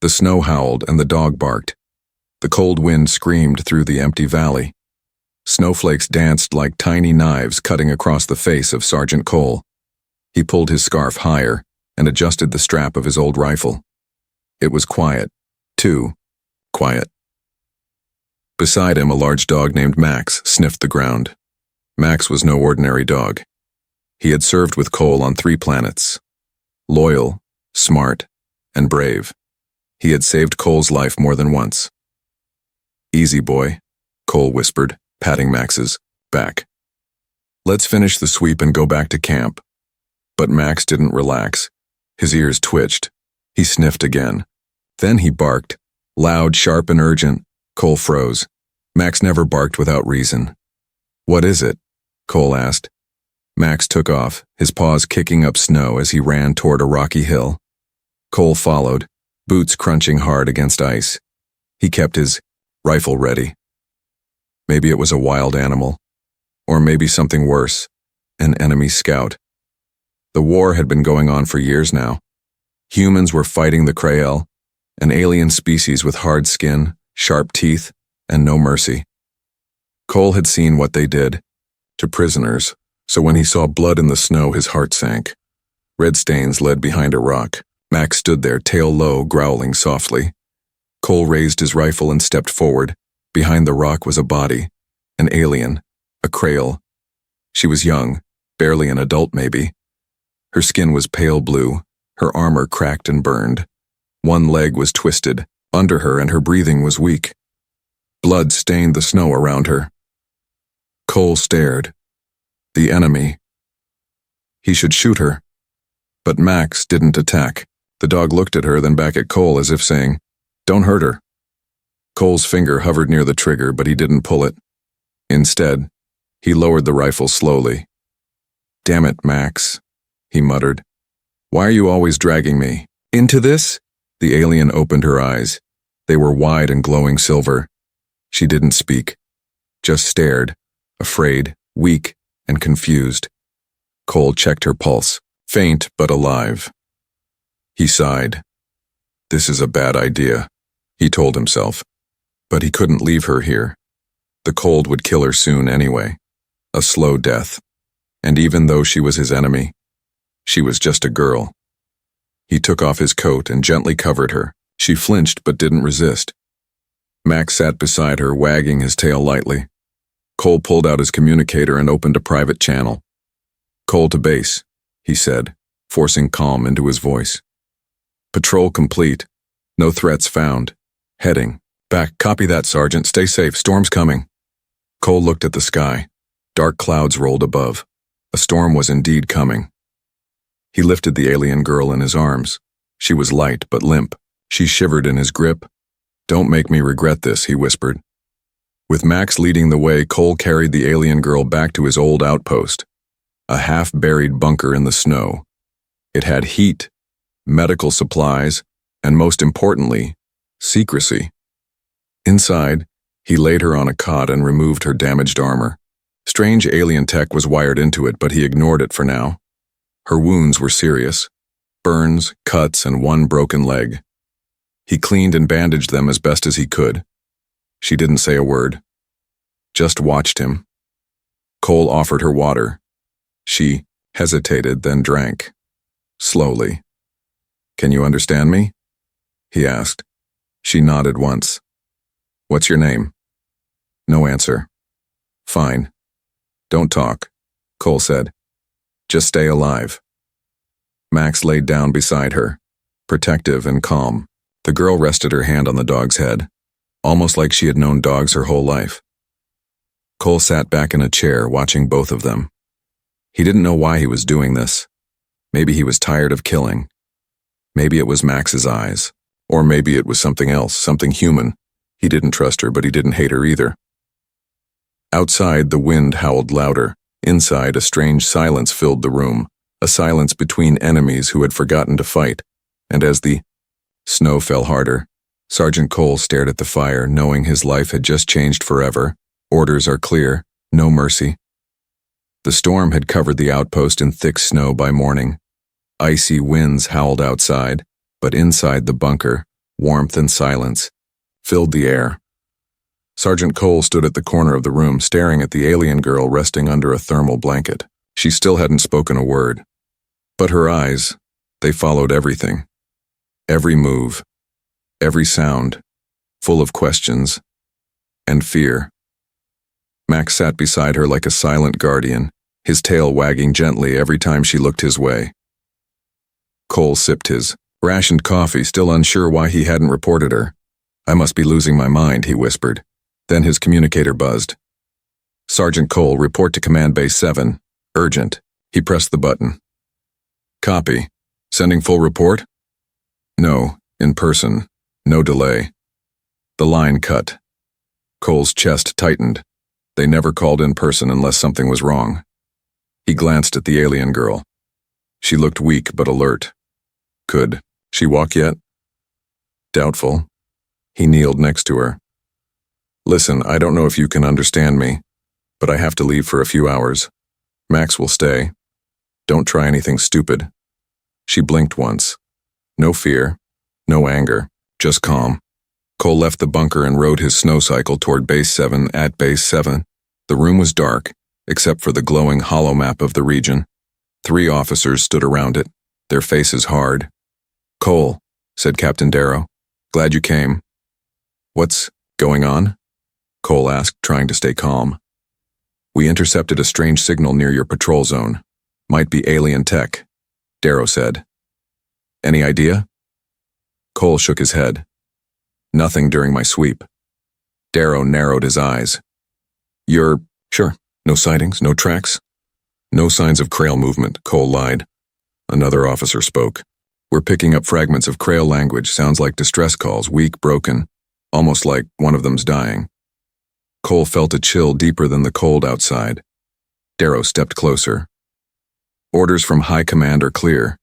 The snow howled and the dog barked. The cold wind screamed through the empty valley. Snowflakes danced like tiny knives cutting across the face of Sergeant Cole. He pulled his scarf higher and adjusted the strap of his old rifle. It was quiet, too quiet. Beside him, a large dog named Max sniffed the ground. Max was no ordinary dog. He had served with Cole on 3 planets. Loyal, smart, and brave. He had saved Cole's life more than once. "Easy, boy," Cole whispered, patting Max's back. "Let's finish the sweep and go back to camp." But Max didn't relax. His ears twitched. He sniffed again. Then he barked, loud, sharp, and urgent. Cole froze. Max never barked without reason. "What is it?" Cole asked. Max took off, his paws kicking up snow as he ran toward a rocky hill. Cole followed, boots crunching hard against ice. He kept his rifle ready. Maybe it was a wild animal, or maybe something worse, an enemy scout. The war had been going on for years now. Humans were fighting the Krael, an alien species with hard skin, sharp teeth, and no mercy. Cole had seen what they did to prisoners, so when he saw blood in the snow, his heart sank. Red stains led behind a rock. Max stood there, tail low, growling softly. Cole raised his rifle and stepped forward. Behind the rock was a body, an alien, a Krael. She was young, barely an adult maybe. Her skin was pale blue, her armor cracked and burned. One leg was twisted under her and her breathing was weak. Blood stained the snow around her. Cole stared. The enemy. He should shoot her. But Max didn't attack. The dog looked at her, then back at Cole as if saying, "Don't hurt her." Cole's finger hovered near the trigger, but he didn't pull it. Instead, he lowered the rifle slowly. "Damn it, Max," he muttered. "Why are you always dragging me into this?" The alien opened her eyes. They were wide and glowing silver. She didn't speak, just stared, afraid, weak, and confused. Cole checked her pulse, faint but alive. He sighed. "This is a bad idea," he told himself. But he couldn't leave her here. The cold would kill her soon anyway. A slow death. And even though she was his enemy, she was just a girl. He took off his coat and gently covered her. She flinched but didn't resist. Max sat beside her, wagging his tail lightly. Cole pulled out his communicator and opened a private channel. "Cole to base," he said, forcing calm into his voice. "Patrol complete. No threats found. Heading back. Copy that, Sergeant. Stay safe. Storm's coming." Cole looked at the sky. Dark clouds rolled above. A storm was indeed coming. He lifted the alien girl in his arms. She was light but limp. She shivered in his grip. "Don't make me regret this," he whispered. With Max leading the way, Cole carried the alien girl back to his old outpost, a half-buried bunker in the snow. It had heat, medical supplies, and most importantly, secrecy. Inside, he laid her on a cot and removed her damaged armor. Strange alien tech was wired into it, but he ignored it for now. Her wounds were serious. Burns, cuts, and one broken leg. He cleaned and bandaged them as best as he could. She didn't say a word. Just watched him. Cole offered her water. She hesitated, then drank. Slowly. "Can you understand me?" he asked. She nodded once. "What's your name?" No answer. "Fine. Don't talk," Cole said. "Just stay alive." Max laid down beside her, protective and calm. The girl rested her hand on the dog's head, almost like she had known dogs her whole life. Cole sat back in a chair, watching both of them. He didn't know why he was doing this. Maybe he was tired of killing. Maybe it was Max's eyes. Or maybe it was something else, something human. He didn't trust her, but he didn't hate her either. Outside, the wind howled louder. Inside, a strange silence filled the room, a silence between enemies who had forgotten to fight. And as the snow fell harder, Sergeant Cole stared at the fire, knowing his life had just changed forever. Orders are clear, no mercy. The storm had covered the outpost in thick snow by morning. Icy winds howled outside, but inside the bunker, Warmth and silence filled the air. Sergeant Cole stood at the corner of the room, staring at the alien girl resting under a thermal blanket. She still hadn't spoken a word. But her eyes, they followed everything. Every move, every sound, full of questions and fear. Max sat beside her like a silent guardian, his tail wagging gently every time she looked his way. Cole sipped his rationed coffee, still unsure why he hadn't reported her. "I must be losing my mind," he whispered. Then his communicator buzzed. "Sergeant Cole, report to Command Base 7. Urgent." He pressed the button. "Copy. Sending full report?" "No, in person. No delay." The line cut. Cole's chest tightened. They never called in person unless something was wrong. He glanced at the alien girl. She looked weak but alert. Could she walk yet? Doubtful. He kneeled next to her. "Listen, I don't know if you can understand me, but I have to leave for a few hours. Max will stay. Don't try anything stupid." She blinked once. No fear, no anger, just calm. Cole left the bunker and rode his snow cycle toward Base 7. At Base 7, the room was dark, except for the glowing hollow map of the region. 3 officers stood around it, their faces hard. "Cole," said Captain Darrow, "glad you came." "What's going on?" Cole asked, trying to stay calm. "We intercepted a strange signal near your patrol zone. Might be alien tech," Darrow said. "Any idea?" Cole shook his head. "Nothing during my sweep." Darrow narrowed his eyes. "You're sure? No sightings, no tracks?" "No signs of Krail movement," Cole lied. Another officer spoke. "We're picking up fragments of Krail language, sounds like distress calls, weak, broken, almost like one of them's dying." Cole felt a chill deeper than the cold outside. Darrow stepped closer. "Orders from High Command are clear.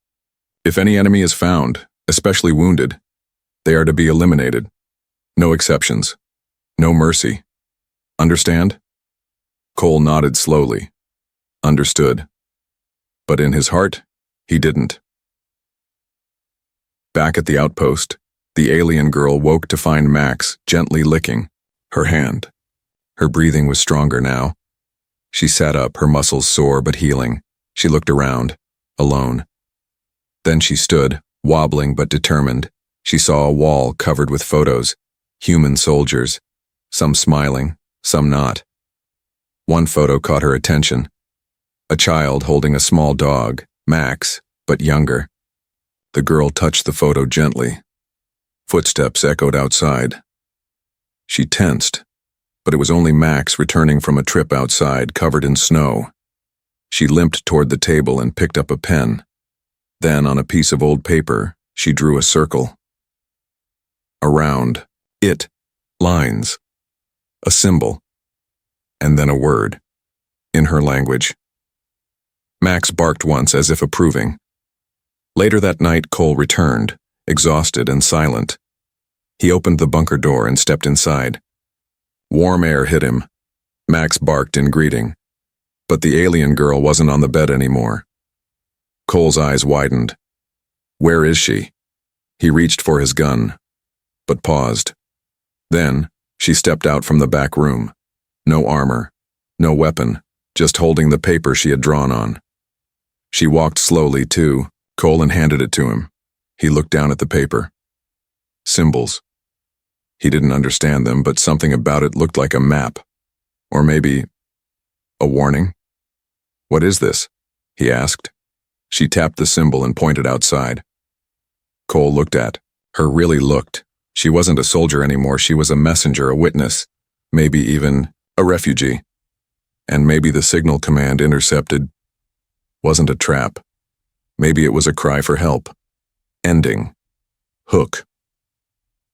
If any enemy is found, especially wounded, they are to be eliminated. No exceptions. No mercy. Understand?" Cole nodded slowly. Understood. But in his heart, he didn't. Back at the outpost, the alien girl woke to find Max gently licking her hand. Her breathing was stronger now. She sat up, her muscles sore but healing. She looked around, alone. Then she stood, wobbling but determined. She saw a wall covered with photos, human soldiers, some smiling, some not. One photo caught her attention. A child holding a small dog, Max, but younger. The girl touched the photo gently. Footsteps echoed outside. She tensed, but it was only Max returning from a trip outside covered in snow. She limped toward the table and picked up a pen. Then, on a piece of old paper, she drew a circle. Around it, lines, a symbol, and then a word, in her language. Max barked once as if approving. Later that night, Cole returned, exhausted and silent. He opened the bunker door and stepped inside. Warm air hit him. Max barked in greeting. But the alien girl wasn't on the bed anymore. Cole's eyes widened. Where is she? He reached for his gun, but paused. Then, she stepped out from the back room. No armor, no weapon, just holding the paper she had drawn on. She walked slowly, too. Cole handed it to him. He looked down at the paper. Symbols. He didn't understand them, but something about it looked like a map. Or maybe a warning? What is this? He asked. She tapped the symbol and pointed outside. Cole looked at her, really looked. She wasn't a soldier anymore, she was a messenger, a witness, maybe even a refugee. And maybe the signal command intercepted wasn't a trap. Maybe it was a cry for help. Ending. Hook.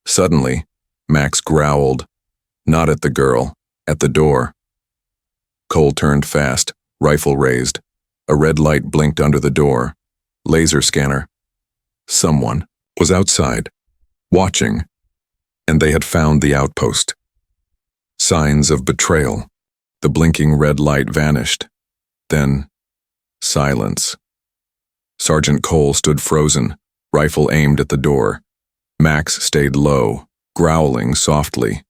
Suddenly, Max growled, not at the girl, at the door. Cole turned fast, rifle raised. A red light blinked under the door. Laser scanner. Someone was outside, watching, and they had found the outpost. Signs of betrayal. The blinking red light vanished. Then, silence. Sergeant Cole stood frozen, rifle aimed at the door. Max stayed low, growling softly.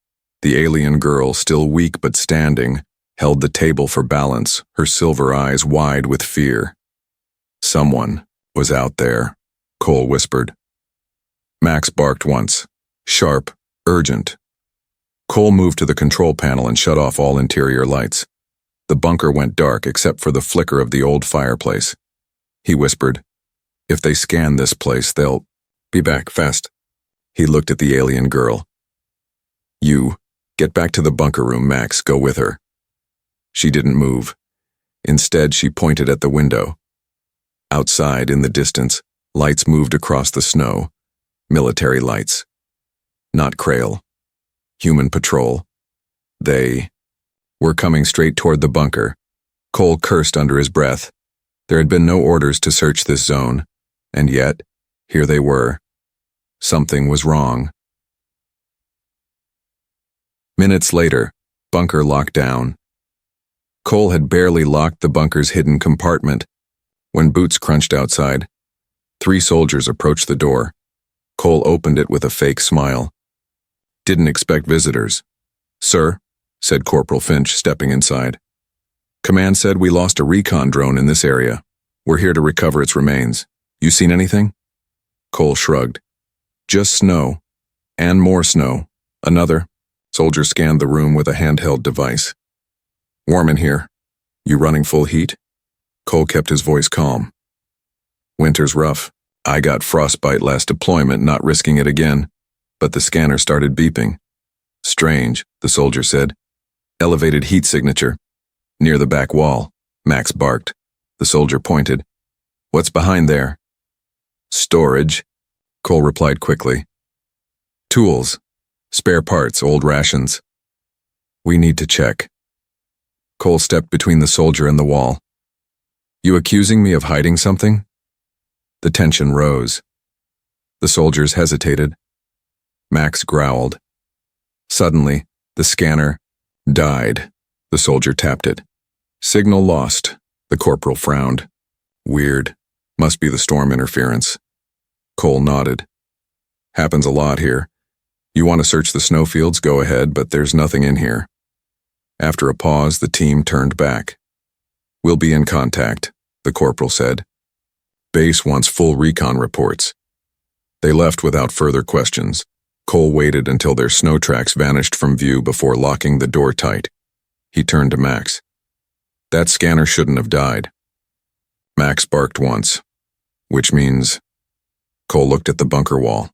The alien girl, still weak but standing, held the table for balance, her silver eyes wide with fear. Someone was out there, Cole whispered. Max barked once, sharp, urgent. Cole moved to the control panel and shut off all interior lights. The bunker went dark except for the flicker of the old fireplace. He whispered, "If they scan this place, they'll be back fast." He looked at the alien girl. "You, get back to the bunker room, Max, go with her." She didn't move. Instead, she pointed at the window. Outside, in the distance, lights moved across the snow. Military lights. Not Krail. Human patrol. They were coming straight toward the bunker. Cole cursed under his breath. There had been no orders to search this zone, and yet, here they were. Something was wrong. Minutes later, bunker locked down. Cole had barely locked the bunker's hidden compartment when boots crunched outside. 3 soldiers approached the door. Cole opened it with a fake smile. "Didn't expect visitors." "Sir," said Corporal Finch, stepping inside. "Command said we lost a recon drone in this area. We're here to recover its remains. You seen anything?" Cole shrugged. "Just snow. And more snow. Another." Soldier scanned the room with a handheld device. "Warm in here. You running full heat?" Cole kept his voice calm. "Winter's rough. I got frostbite last deployment, not risking it again." But the scanner started beeping. "Strange," the soldier said. "Elevated heat signature. Near the back wall." Max barked. The soldier pointed. "What's behind there?" "Storage," Cole replied quickly. "Tools. Spare parts, old rations." "We need to check." Cole stepped between the soldier and the wall. "You accusing me of hiding something?" The tension rose. The soldiers hesitated. Max growled. Suddenly, the scanner died. The soldier tapped it. "Signal lost," the corporal frowned. "Weird. Must be the storm interference." Cole nodded. "Happens a lot here. You want to search the snowfields, go ahead, but there's nothing in here." After a pause, the team turned back. "We'll be in contact," the corporal said. "Base wants full recon reports." They left without further questions. Cole waited until their snow tracks vanished from view before locking the door tight. He turned to Max. "That scanner shouldn't have died." Max barked once, which means... Cole looked at the bunker wall.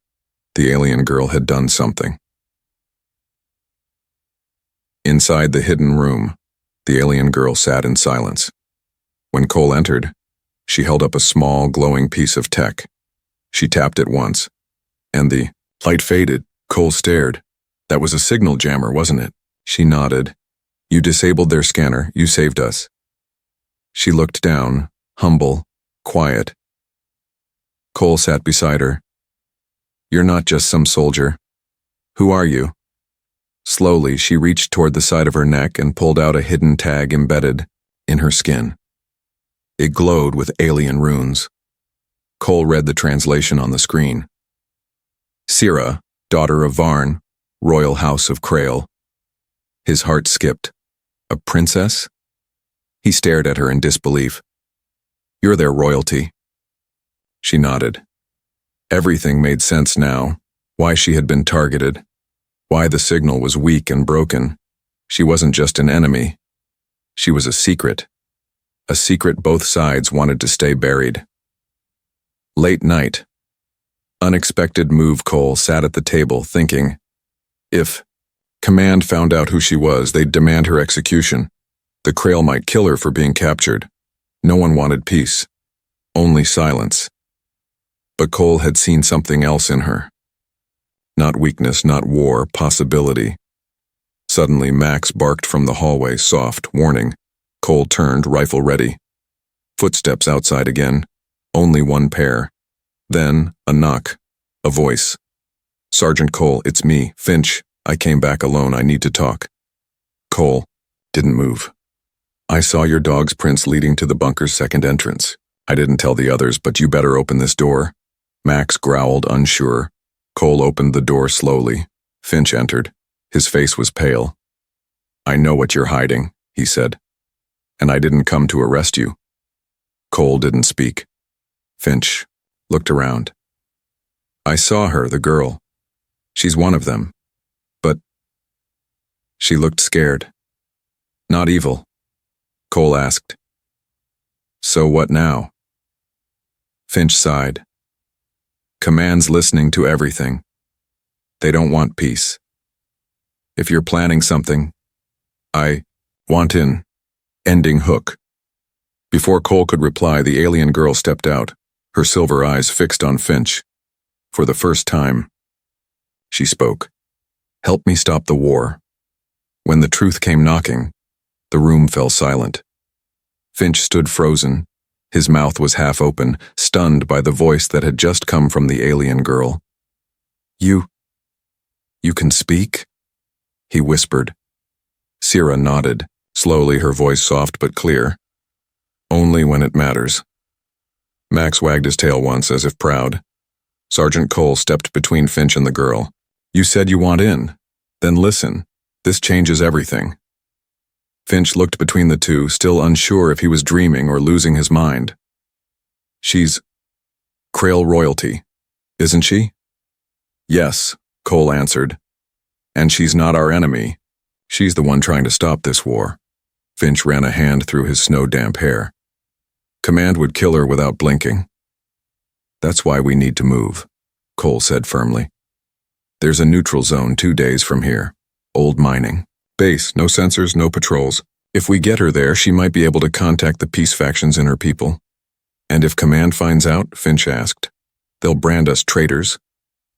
The alien girl had done something. Inside the hidden room, the alien girl sat in silence. When Cole entered, she held up a small, glowing piece of tech. She tapped it once, and the light faded. Cole stared. "That was a signal jammer, wasn't it?" She nodded. "You disabled their scanner. You saved us." She looked down, humble, quiet. Cole sat beside her. "You're not just some soldier. Who are you?" Slowly, she reached toward the side of her neck and pulled out a hidden tag embedded in her skin. It glowed with alien runes. Cole read the translation on the screen. "Sira, daughter of Varn, royal house of Krail." His heart skipped. A princess? He stared at her in disbelief. "You're their royalty." She nodded. Everything made sense now. Why she had been targeted. Why the signal was weak and broken. She wasn't just an enemy. She was a secret. A secret both sides wanted to stay buried. Late night. Unexpected move. Cole sat at the table thinking, if Command found out who she was, they'd demand her execution. The Krail might kill her for being captured. No one wanted peace. Only silence. But Cole had seen something else in her. Not weakness, not war, possibility. Suddenly, Max barked from the hallway, soft, warning. Cole turned, rifle ready. Footsteps outside again. Only one pair. Then, a knock. A voice. "Sergeant Cole, it's me, Finch. I came back alone. I need to talk." Cole didn't move. "I saw your dog's prints leading to the bunker's second entrance. I didn't tell the others, but you better open this door." Max growled, unsure. Cole opened the door slowly. Finch entered. His face was pale. "I know what you're hiding," he said. "And I didn't come to arrest you." Cole didn't speak. Finch looked around. "I saw her, the girl. She's one of them. But..." She looked scared. "Not evil?" Cole asked. "So what now?" Finch sighed. "Command's listening to everything. They don't want peace. If you're planning something, I want in." Ending hook. Before Cole could reply, the alien girl stepped out, her silver eyes fixed on Finch. For the first time, she spoke. "Help me stop the war." When the truth came knocking, the room fell silent. Finch stood frozen. His mouth was half open, stunned by the voice that had just come from the alien girl. You can speak?" he whispered. Sierra nodded, slowly, her voice soft but clear. "Only when it matters." Max wagged his tail once, as if proud. Sergeant Cole stepped between Finch and the girl. "You said you want in. Then listen. This changes everything." Finch looked between the two, still unsure if he was dreaming or losing his mind. "She's Krail royalty, isn't she?" "Yes," Cole answered. "And she's not our enemy. She's the one trying to stop this war." Finch ran a hand through his snow-damp hair. "Command would kill her without blinking." "That's why we need to move," Cole said firmly. "There's a neutral zone 2 days from here. Old mining. Base, no sensors, no patrols. If we get her there, she might be able to contact the peace factions and her people." "And if Command finds out?" Finch asked. "They'll brand us traitors."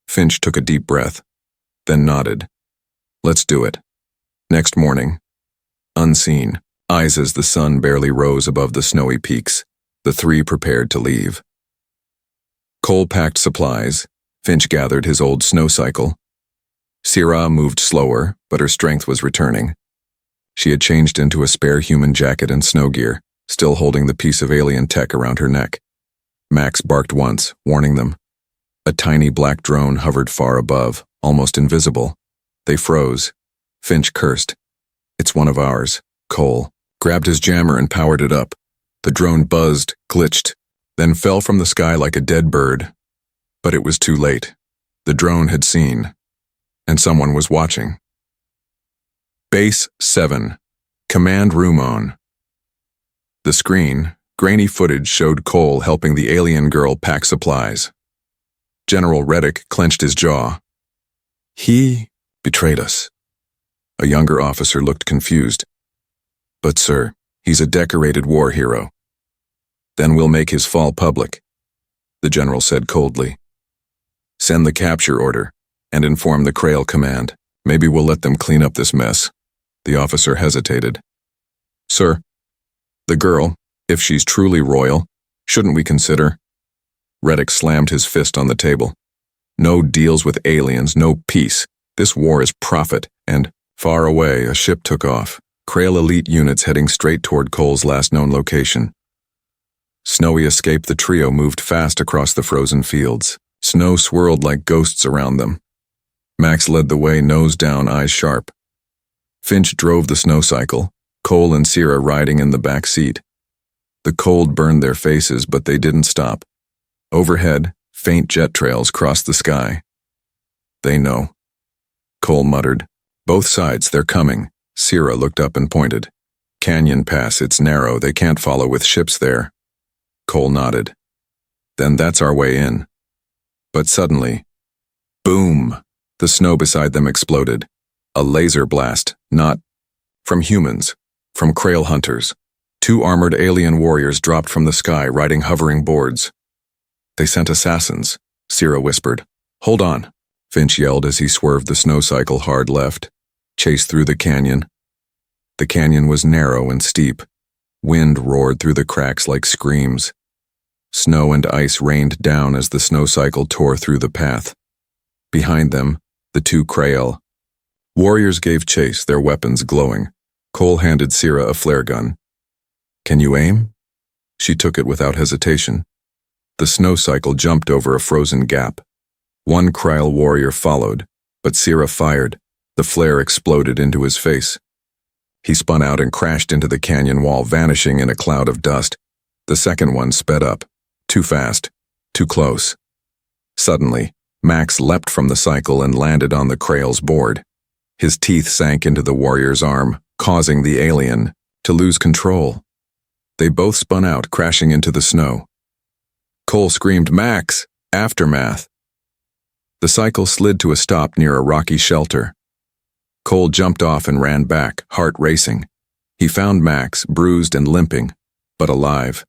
Finch took a deep breath, then nodded. "Let's do it." Next morning, unseen, eyes as the sun barely rose above the snowy peaks, the three prepared to leave. Cole packed supplies. Finch gathered his old snow cycle. Sierra moved slower, but her strength was returning. She had changed into a spare human jacket and snow gear, still holding the piece of alien tech around her neck. Max barked once, warning them. A tiny black drone hovered far above, almost invisible. They froze. Finch cursed. "It's one of ours." Cole grabbed his jammer and powered it up. The drone buzzed, glitched, then fell from the sky like a dead bird. But it was too late. The drone had seen, and someone was watching. Base 7. Command room on. The screen, grainy footage showed Cole helping the alien girl pack supplies. General Reddick clenched his jaw. "He betrayed us." A younger officer looked confused. "But sir, he's a decorated war hero." "Then we'll make his fall public," the general said coldly. "Send the capture order and inform the Krail command. Maybe we'll let them clean up this mess." The officer hesitated. "Sir, the girl, if she's truly royal, shouldn't we consider?" Reddick slammed his fist on the table. "No deals with aliens, no peace. This war is profit, and..." Far away, a ship took off. Krail elite units heading straight toward Cole's last known location. Snowy escaped, the trio moved fast across the frozen fields. Snow swirled like ghosts around them. Max led the way, nose down, eyes sharp. Finch drove the snow cycle, Cole and Sierra riding in the back seat. The cold burned their faces, but they didn't stop. Overhead, faint jet trails crossed the sky. "They know," Cole muttered. "Both sides, they're coming." Sierra looked up and pointed. "Canyon Pass, it's narrow, they can't follow with ships there." Cole nodded. "Then that's our way in." But suddenly, boom! The snow beside them exploded. A laser blast, not from humans, from Krail hunters. 2 armored alien warriors dropped from the sky, riding hovering boards. "They sent assassins," Sierra whispered. "Hold on," Finch yelled as he swerved the snow cycle hard left. Chased through the canyon. The canyon was narrow and steep. Wind roared through the cracks like screams. Snow and ice rained down as the snow cycle tore through the path. Behind them, the 2 Krail warriors gave chase, their weapons glowing. Cole handed Sierra a flare gun. "Can you aim?" She took it without hesitation. The snow cycle jumped over a frozen gap. One Krail warrior followed, but Sira fired. The flare exploded into his face. He spun out and crashed into the canyon wall, vanishing in a cloud of dust. The second one sped up. Too fast. Too close. Suddenly, Max leapt from the cycle and landed on the Krail's board. His teeth sank into the warrior's arm, causing the alien to lose control. They both spun out, crashing into the snow. Cole screamed, "Max!" Aftermath. The cycle slid to a stop near a rocky shelter. Cole jumped off and ran back, heart racing. He found Max, bruised and limping, but alive.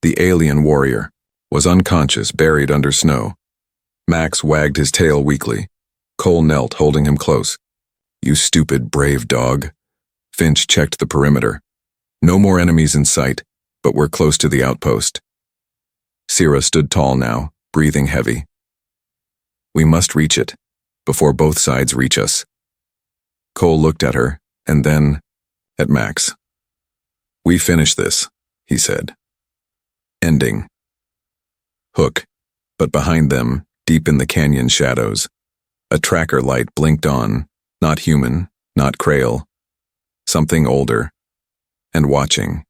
The alien warrior was unconscious, buried under snow. Max wagged his tail weakly. Cole knelt, holding him close. "You stupid, brave dog." Finch checked the perimeter. No more enemies in sight, but we're close to the outpost. Sira stood tall now, breathing heavy. "We must reach it, before both sides reach us." Cole looked at her, and then at Max. "We finish this," he said. Ending. Hook, but behind them, deep in the canyon shadows, a tracker light blinked on, not human, not Krail, something older, and watching.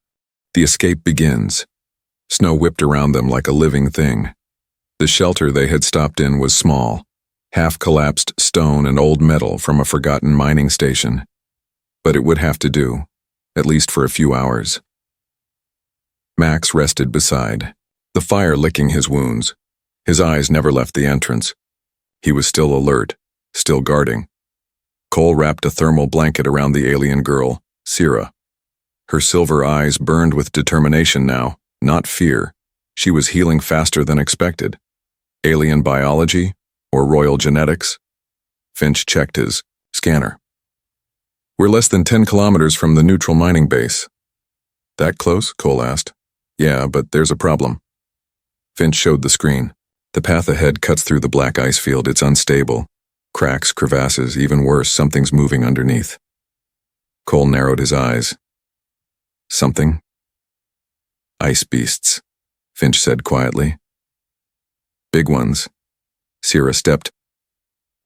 The escape begins. Snow whipped around them like a living thing. The shelter they had stopped in was small, half-collapsed stone and old metal from a forgotten mining station. But it would have to do, at least for a few hours. Max rested beside, the fire licking his wounds. His eyes never left the entrance. He was still alert, still guarding. Cole wrapped a thermal blanket around the alien girl, Sira. Her silver eyes burned with determination now, not fear. She was healing faster than expected. Alien biology or royal genetics? Finch checked his scanner. "We're less than 10 kilometers from the neutral mining base." "That close?" Cole asked. "Yeah, but there's a problem." Finch showed the screen. "The path ahead cuts through the black ice field. It's unstable. Cracks, crevasses, even worse, something's moving underneath." Cole narrowed his eyes. "Something?" "Ice beasts," Finch said quietly. "Big ones." Sira stepped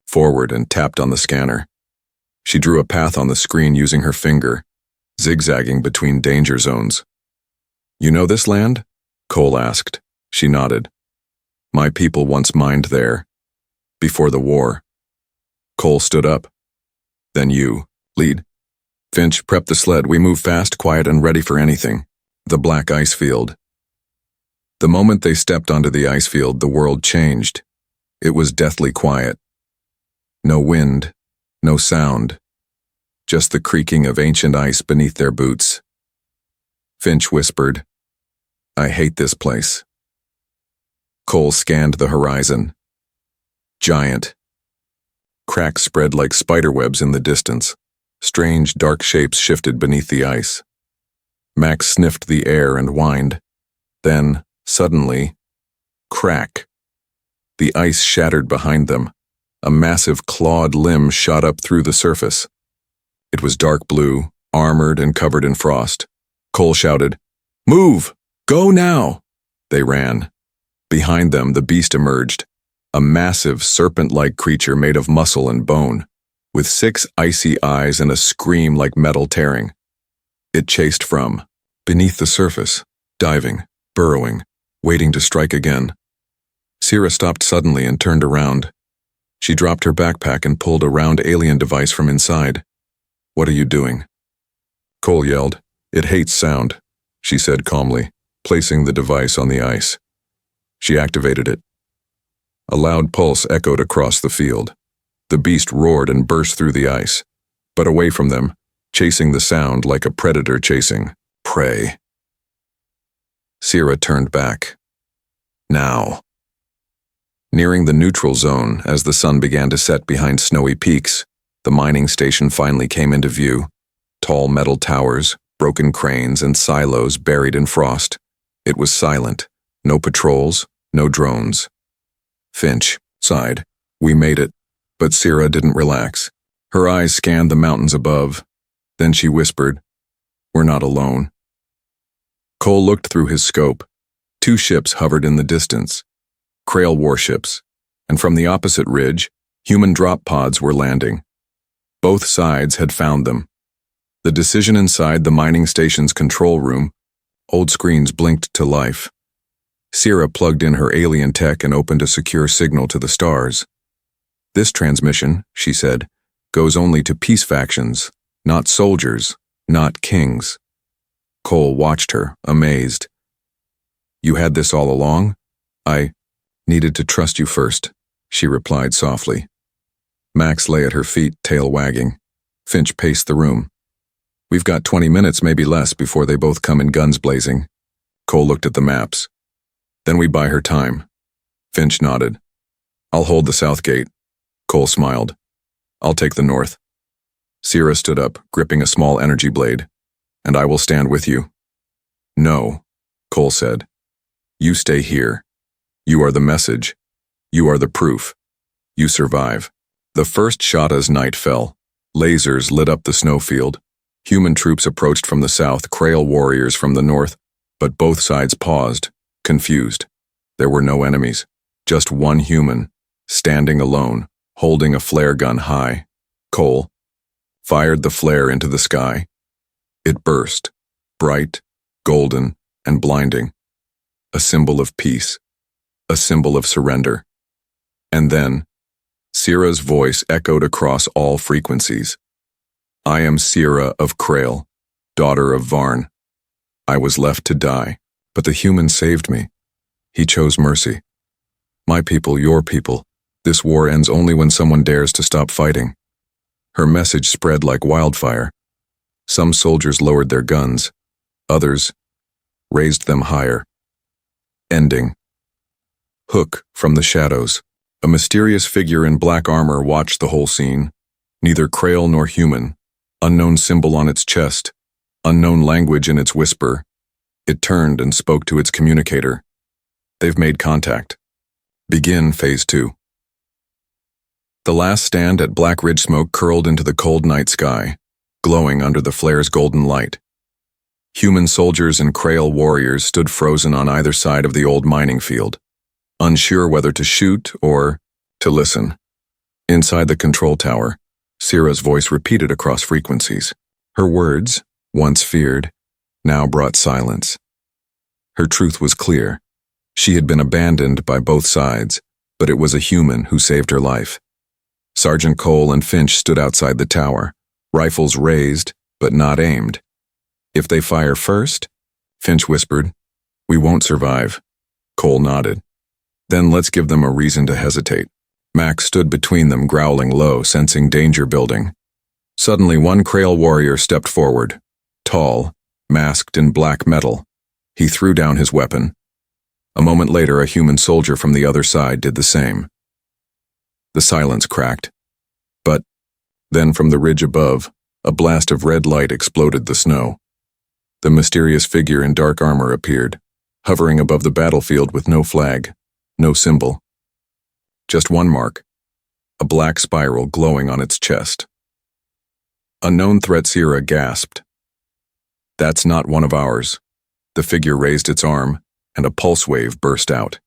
forward and tapped on the scanner. She drew a path on the screen using her finger, zigzagging between danger zones. "You know this land?" Cole asked. She nodded. "My people once mined there. Before the war." Cole stood up. "Then you, lead." Finch, "Prep the sled. We move fast, quiet, and ready for anything." The black ice field. The moment they stepped onto the ice field, the world changed. It was deathly quiet. No wind, no sound. Just the creaking of ancient ice beneath their boots. Finch whispered, "I hate this place." Cole scanned the horizon. Giant. Cracks spread like spiderwebs in the distance. Strange, dark shapes shifted beneath the ice. Max sniffed the air and whined. Then, suddenly, crack. The ice shattered behind them. A massive clawed limb shot up through the surface. It was dark blue, armored and covered in frost. Cole shouted, "Move! Go now!" They ran. Behind them, the beast emerged, a massive serpent-like creature made of muscle and bone, with 6 icy eyes and a scream like metal tearing. It chased from beneath the surface, diving, burrowing, waiting to strike again. Sira stopped suddenly and turned around. She dropped her backpack and pulled a round alien device from inside. "What are you doing?" Cole yelled. "It hates sound," she said calmly, placing the device on the ice. She activated it. A loud pulse echoed across the field. The beast roared and burst through the ice, but away from them, chasing the sound like a predator chasing prey. Sira turned back. Now. Nearing the neutral zone, as the sun began to set behind snowy peaks, the mining station finally came into view. Tall metal towers, broken cranes, and silos buried in frost. It was silent. No patrols, no drones. Finch sighed. "We made it." But Sira didn't relax. Her eyes scanned the mountains above. Then she whispered, "We're not alone." Cole looked through his scope. 2 ships hovered in the distance. Krail warships, and from the opposite ridge, human drop pods were landing. Both sides had found them. The decision inside the mining station's control room, old screens blinked to life. Sierra plugged in her alien tech and opened a secure signal to the stars. "This transmission," she said, "goes only to peace factions, not soldiers, not kings." Cole watched her, amazed. "You had this all along?" "I needed to trust you first," she replied softly. Max lay at her feet, tail wagging. Finch paced the room. "We've got 20 minutes, maybe less, before they both come in guns blazing." Cole looked at the maps. "Then we buy her time." Finch nodded. "I'll hold the south gate." Cole smiled. "I'll take the north." Sierra stood up, gripping a small energy blade. "And I will stand with you." "No," Cole said. "You stay here. You are the message. You are the proof. You survive." The first shot as night fell. Lasers lit up the snowfield. Human troops approached from the south, Krail warriors from the north, but both sides paused, confused. There were no enemies, just one human, standing alone, holding a flare gun high. Cole fired the flare into the sky. It burst, bright, golden, and blinding. A symbol of peace, a symbol of surrender. And then, Sierra's voice echoed across all frequencies. "I am Sierra of Krail, daughter of Varn. I was left to die, but the human saved me. He chose mercy. My people, your people. This war ends only when someone dares to stop fighting." Her message spread like wildfire. Some soldiers lowered their guns. Others raised them higher. Ending. Hook from the shadows. A mysterious figure in black armor watched the whole scene. Neither Krail nor human. Unknown symbol on its chest. Unknown language in its whisper. It turned and spoke to its communicator. "They've made contact. Begin Phase 2. The last stand at Black Ridge smoke curled into the cold night sky, glowing under the flare's golden light. Human soldiers and Krail warriors stood frozen on either side of the old mining field, unsure whether to shoot or to listen. Inside the control tower, Sierra's voice repeated across frequencies. Her words, once feared, now brought silence. Her truth was clear. She had been abandoned by both sides, but it was a human who saved her life. Sergeant Cole and Finch stood outside the tower, rifles raised, but not aimed. "If they fire first," Finch whispered, "we won't survive." Cole nodded. "Then let's give them a reason to hesitate." Max stood between them, growling low, sensing danger building. Suddenly, one Krail warrior stepped forward, tall, masked in black metal. He threw down his weapon. A moment later, a human soldier from the other side did the same. The silence cracked. But then from the ridge above, a blast of red light exploded the snow. The mysterious figure in dark armor appeared, hovering above the battlefield with no flag, no symbol. Just one mark, a black spiral glowing on its chest. Unknown threat. Sierra gasped. "That's not one of ours." The figure raised its arm, and a pulse wave burst out.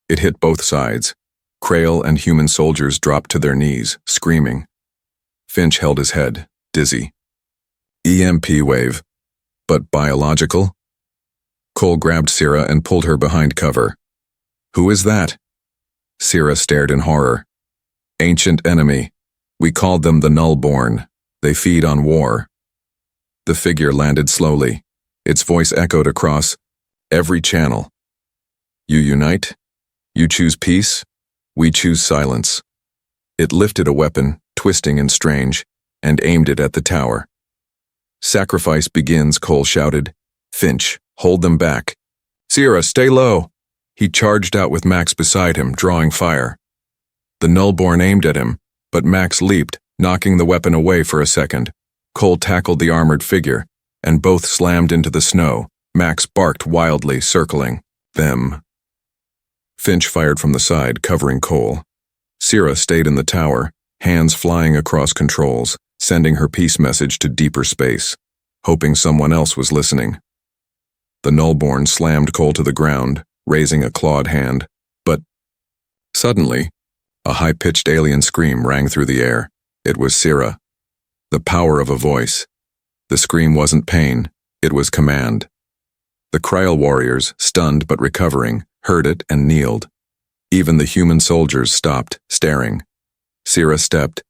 It hit both sides. Krail and human soldiers dropped to their knees, screaming. Finch held his head, dizzy. "EMP wave. But biological?" Cole grabbed Sierra and pulled her behind cover. "Who is that?" Sierra stared in horror. "Ancient enemy. We called them the Nullborn. They feed on war." The figure landed slowly. Its voice echoed across every channel. "You unite? You choose peace? We choose silence." It lifted a weapon, twisting and strange, and aimed it at the tower. "Sacrifice begins," Cole shouted. "Finch, hold them back." "Sierra, stay low!" He charged out with Max beside him, drawing fire. The Nullborn aimed at him, but Max leaped, knocking the weapon away for a second. Cole tackled the armored figure, and both slammed into the snow. Max barked wildly, circling them. Finch fired from the side, covering Cole. Sierra stayed in the tower, hands flying across controls, sending her peace message to deeper space, hoping someone else was listening. The Nullborn slammed Cole to the ground, raising a clawed hand, but suddenly, A high-pitched alien scream rang through the air. It was Syrah. The power of a voice. The scream wasn't pain, it was command. The Kryl warriors, stunned but recovering, heard it and kneeled. Even the human soldiers stopped, staring. Syrah stepped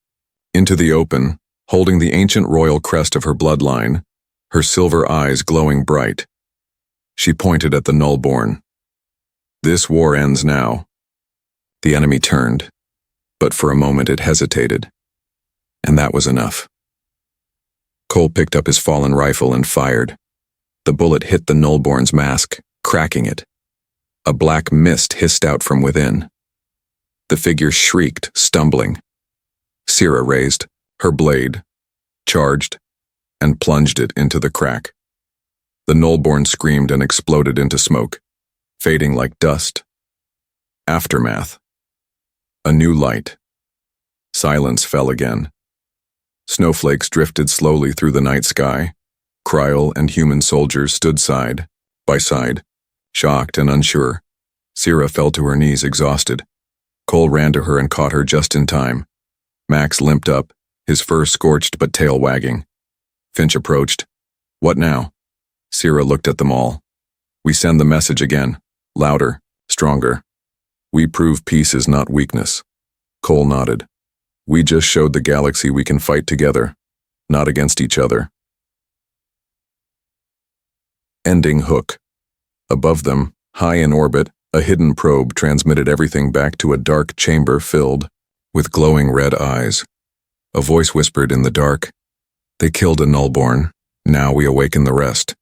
into the open, holding the ancient royal crest of her bloodline, her silver eyes glowing bright. She pointed at the Nullborn. This war ends now. The enemy turned, but for a moment it hesitated. And that was enough. Cole picked up his fallen rifle and fired. The bullet hit the Nullborn's mask, cracking it. A black mist hissed out from within. The figure shrieked, stumbling. Syrah raised her blade, charged, and plunged it into the crack. The Nullborn screamed and exploded into smoke, fading like dust. Aftermath. A new light. Silence fell again. Snowflakes drifted slowly through the night sky. Kryl and human soldiers stood side by side, shocked and unsure. Syrah fell to her knees, exhausted. Cole ran to her and caught her just in time. Max limped up, his fur scorched but tail wagging. Finch approached. What now? Syrah looked at them all. We send the message again, louder, stronger. We prove peace is not weakness. Cole nodded. We just showed the galaxy we can fight together, not against each other. Ending hook. Above them, high in orbit, a hidden probe transmitted everything back to a dark chamber filled with glowing red eyes. A voice whispered in the dark, "They killed a Nullborn. Now we awaken the rest."